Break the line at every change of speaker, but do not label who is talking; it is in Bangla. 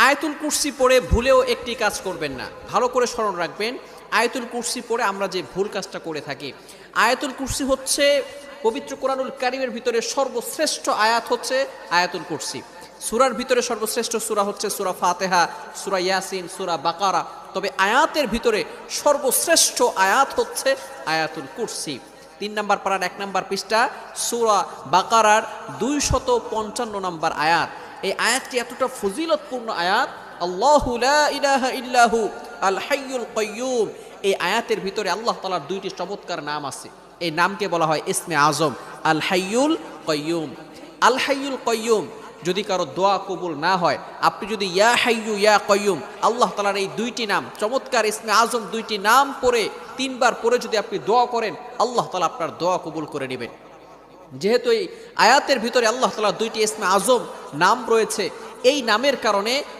আয়াতুল কুরসি পড়ে ভুলেও একটি কাজ করবেন না, ভালো করে স্মরণ রাখবেন। আয়াতুল কুরসি পড়ে আমরা যে ভুল কাজটা করে থাকি, আয়াতুল কুরসি হচ্ছে পবিত্র কোরআনুল কারীমের ভিতরে সর্বশ্রেষ্ঠ আয়াত হচ্ছে আয়াতুল কুরসি। সূরার ভিতরে সর্বশ্রেষ্ঠ সূরা হচ্ছে সূরা ফাতিহা, সূরা ইয়াসিন, সূরা বাকারা। তবে আয়াতের ভিতরে সর্বশ্রেষ্ঠ আয়াত হচ্ছে আয়াতুল কুরসি। 3 নম্বর পারার 1 নম্বর পৃষ্ঠা সূরা বাকারার 255 নম্বর আয়াত। এই আয়াতটি এতটা ফজিলতপূর্ণ আয়াত, আল্লাহু লা ইলাহা ইল্লাহু আল হাইয়ুল কাইয়্যুম। এই আয়াতের ভিতরে আল্লাহ তাআলার 2টি চমৎকার নাম আছে। এই নামকে বলা হয় ইসমে আজম, আল হাইয়ুল কাইয়্যুম। আল হাইয়ুল কাইয়্যুম যদি কারো দোয়া কবুল না হয়, আপনি যদি ইয়া হাইয়ু ইয়া কাইয়্যুম আল্লাহ তাআলার এই 2টি নাম চমৎকার ইসমে আজম 2টি নাম পড়ে 3 বার পড়ে যদি আপনি দোয়া করেন, আল্লাহ তাআলা আপনার দোয়া কবুল করে নেবেন। যেহেতু এই আয়াতের ভিতরে আল্লাহ তাআলা 2টি ইসমে আজম নাম রয়েছে, এই নামের কারণে